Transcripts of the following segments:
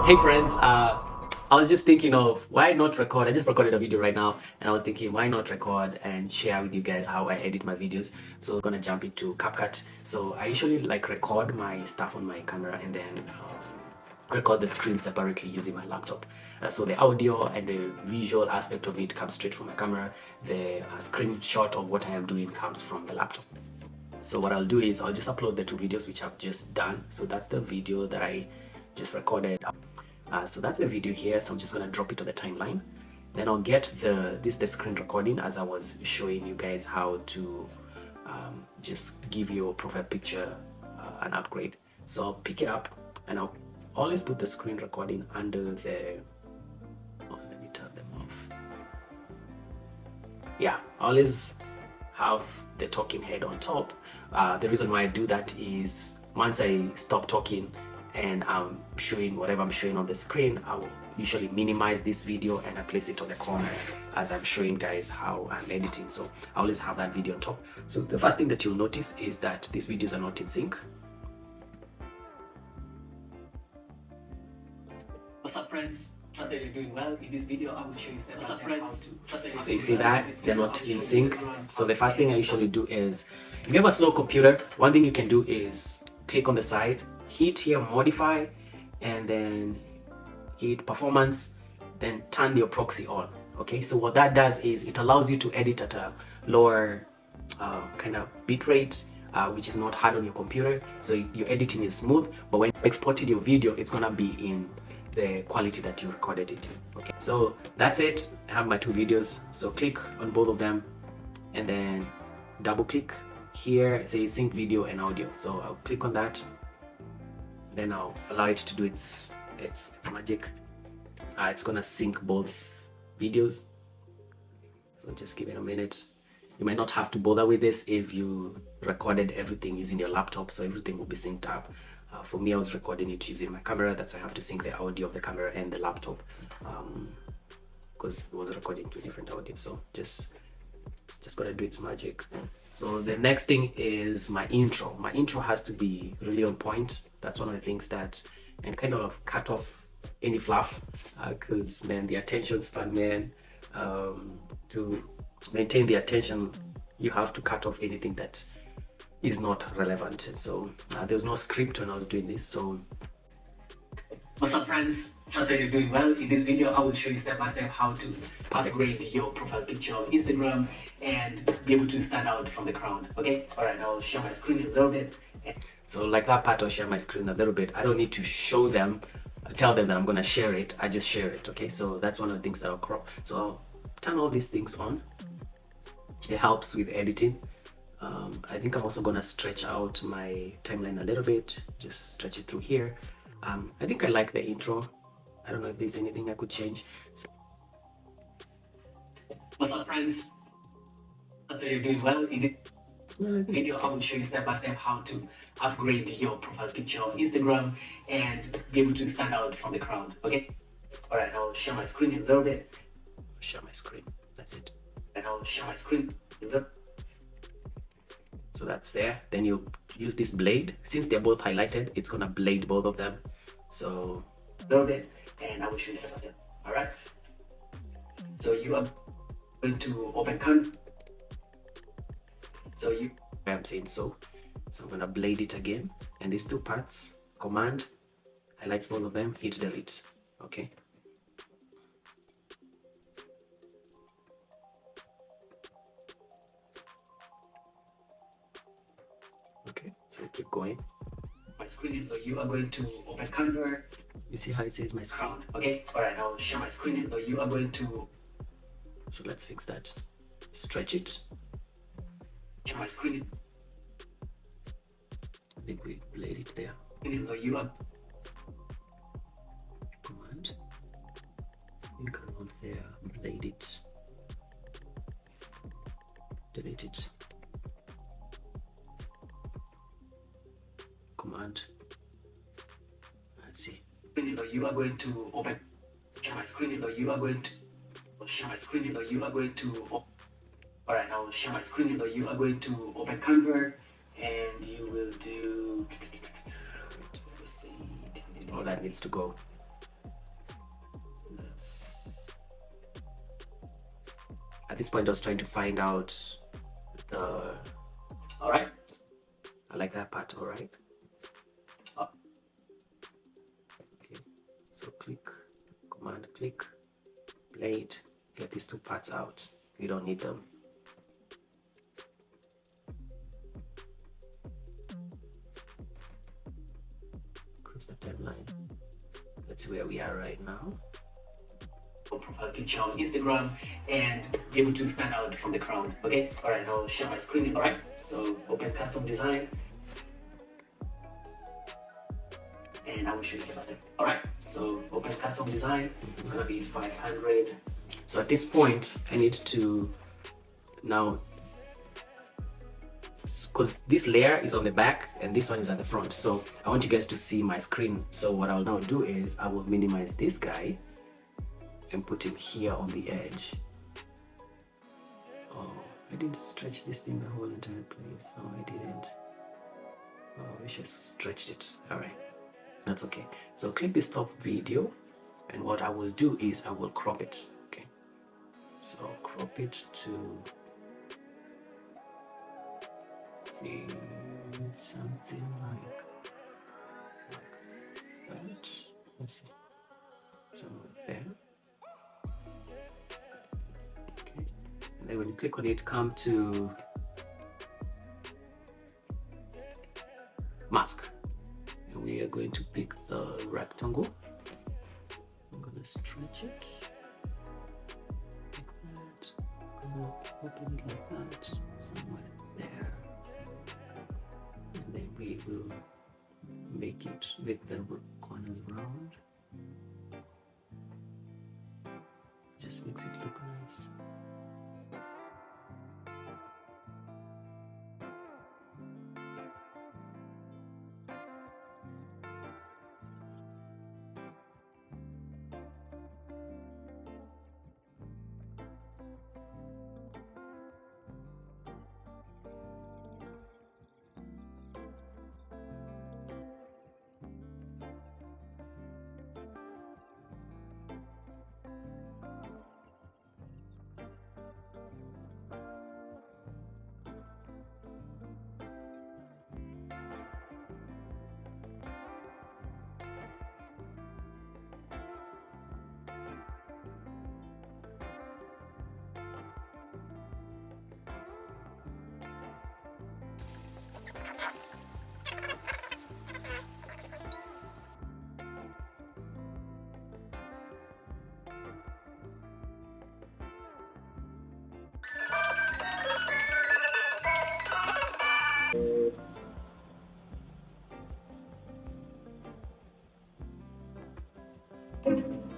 Hey friends, I was just thinking of why not record. I just recorded a video right now and I was thinking why not record and share with you guys how I edit my videos. So we're gonna jump into CapCut. So I usually like record my stuff on my camera and then record the screen separately using my laptop. So the audio and the visual aspect of it comes straight from my camera. The screenshot of what I am doing comes from the laptop. So what I'll do is I'll just upload the two videos which I've just done. So that's the video that I just recorded. So that's the video here. So I'm just gonna drop it to the timeline. Then I'll get the screen recording as I was showing you guys how to just give your profile picture an upgrade. So I'll pick it up and I'll always put the screen recording under the, let me turn them off. Yeah, always have the talking head on top. The reason why I do that is once I stop talking and I'm showing whatever I'm showing on the screen, I will usually minimize this video and I place it on the corner as I'm showing guys how I'm editing. So I always have that video on top. So the first thing that you'll notice is that these videos are not in sync. What's up friends? Trust that you're doing well. In this video I will show you step by step how to. So you see that they're not in sync. So the first thing I usually do is, if you have a slow computer, one thing you can do is click on the side, hit here modify, and then hit performance, then turn your proxy on. Okay, so what that does is it allows you to edit at a lower kind of bit rate, which is not hard on your computer. So your editing is smooth, but when you exported your video, it's gonna be in the quality that you recorded it in. Okay, so that's it. I have my two videos, so click on both of them and then double click here. It says sync video and audio, so I'll click on that, then I'll allow it to do its magic. It's gonna sync both videos, so just give it a minute. You might not have to bother with this if you recorded everything using your laptop, so everything will be synced up. For me, I was recording it using my camera, that's why I have to sync the audio of the camera and the laptop, because it was recording two different audio. So it's just gonna do its magic. So the next thing is my intro. My intro has to be really on point. That's one of the things that, and kind of cut off any fluff, because man, the attention span, man, to maintain the attention, you have to cut off anything that is not relevant. And so there was no script when I was doing this. So what's up friends, trust that you're doing well. In this video I will show you step by step how to upgrade your profile picture on Instagram and be able to stand out from the crowd. Okay, all right, I'll share my screen a little bit. So like that part, I'll share my screen a little bit. I don't need to show them, tell them that I'm gonna share it, I just share it. Okay, so that's one of the things that I'll crop. So I'll turn all these things on. It helps with editing. I think I'm also gonna stretch out my timeline a little bit, just stretch it through here. I think I like the intro. I don't know if there's anything I could change. So, what's up friends? Trust that you're doing well. In this video I will show you step by step how to upgrade your profile picture on Instagram and be able to stand out from the crowd. Okay, all right, I'll share my screen a little bit. Share my screen, that's it. And I'll share my screen a little. So that's there. Then you use this blade. Since they're both highlighted, it's gonna blade both of them. So load it and I will show you step by step. All right, so you are going to open Canva. So I'm saying so I'm gonna blade it again, and these two parts, command highlights both of them, hit delete. Okay, so keep going. My screen, you are going to open Canva. You see how it says my screen? Okay, all right, I'll share my screen. You are going to, so let's fix that. Stretch it. Share my screen. I think we laid it there. You are command. You can on there, blade it, delete it. Command. Let's see. You are going to open. Share my screen. You are going to share my screen. You are going to. All right, now share my screen. You are going to open Canva, and you will do. Let's see. Oh, that needs to go. at this point I was trying to find out the, all right, I like that part, all right. Okay, so click, command click, blade, get these two parts out, you don't need them. Cross the timeline. That's where we are right now. Profile picture on Instagram and be able to stand out from the crowd. Okay, all right, I'll share my screen. All right, so open custom design and I will show you step by step. All right, so open custom design, it's gonna be 500. So at this point I need to now, because this layer is on the back and this one is at the front, so I want you guys to see my screen. So what I'll now do is I will minimize this guy and put him here on the edge. Oh, I didn't stretch this thing the whole entire place. Oh, I didn't. Oh, I wish I stretched it. All right, that's okay. So click the stop video, and what I will do is I will crop it. Okay, so I'll crop it to something like that. Let's see, somewhere there. And then when you click on it, come to mask, and we are going to pick the rectangle. I'm gonna stretch it like that. I'm gonna open it like that, somewhere there, and then we will make it with the corners round. Just makes it look nice.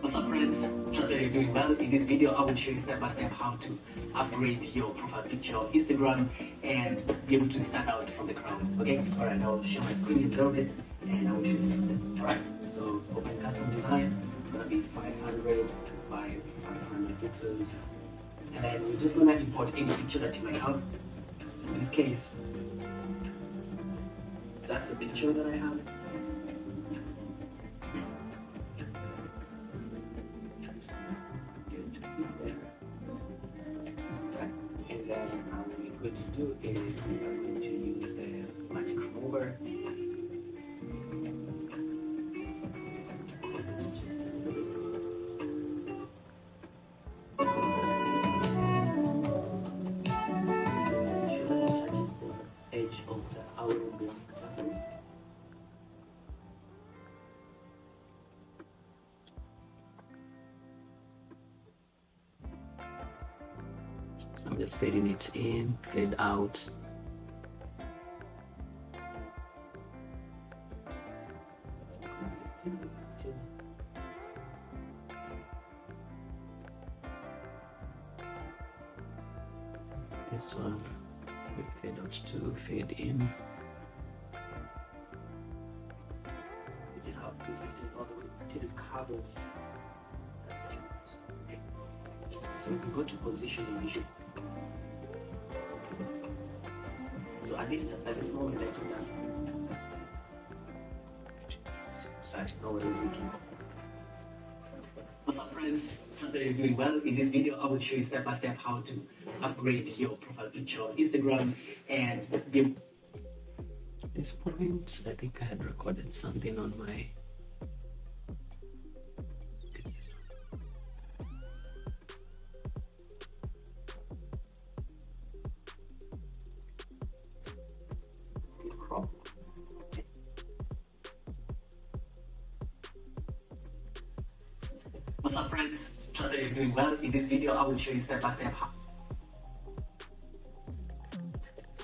What's up friends, trust that you're doing well. In this video I will show you step by step how to upgrade your profile picture on Instagram and be able to stand out from the crowd. Okay, alright, I'll share my screen a little bit and I will show you step by step. Alright, so open custom design, it's gonna be 500 by 500 pixels, and then you're just gonna import any picture that you might have. In this case, that's a picture that I have. And then what we're going to do is we are going to use the magic remover to crop it just a little bit. Just make sure that it touches the edge of the outer black circle. So I'm just fading it in, fade out. This one, we fade out to fade in. Is it how to lift it all the way till it covers? That's it. Okay. So if you go to positioning, you should. So at this moment I do that. Nobody is looking. What's up, friends? Trust that you're doing well. In this video, I will show you step by step how to upgrade your profile picture on Instagram and be. At this point, I think I had recorded something on my. What's this one? Crop. What's up, friends? Trust that you're doing well. In this video, I will show you step by step how.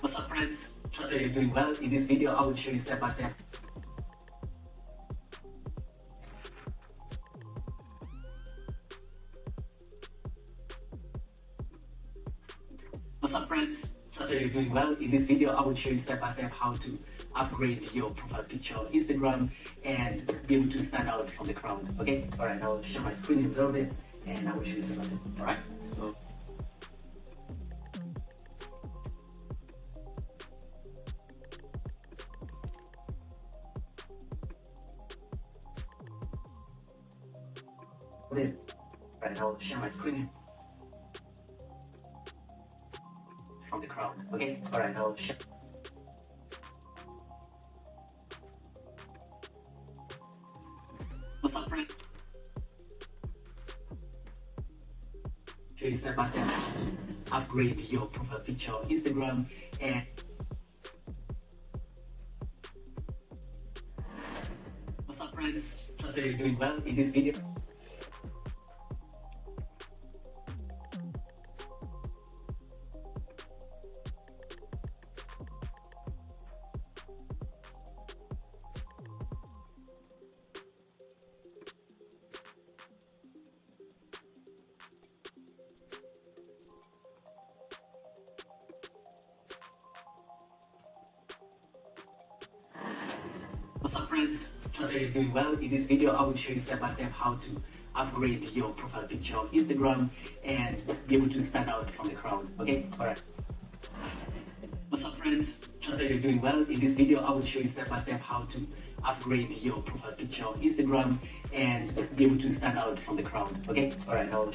What's up, friends? Trust that you're doing well. In this video, I will show you step by step. What's up, friends? Trust that you're doing well. In this video, I will show you step by step how to upgrade your profile picture on Instagram and be able to stand out from the crowd. Okay? Alright, I'll share my screen a little bit and I will show you step by step. Alright? So. Right now, I'll share my screen from the crowd. Okay? Alright, now I'll share. What's up, friend? Show you step by step how to upgrade your profile picture on Instagram and. What's up, friends? Trust that you're doing well in this video. What's up, friends? Trust that you're doing well. In this video, I will show you step by step how to upgrade your profile picture on Instagram and be able to stand out from the crowd. Okay? Alright. What's up, friends? Trust that you're doing well. In this video, I will show you step by step how to upgrade your profile picture on Instagram and be able to stand out from the crowd. Okay? Alright, now.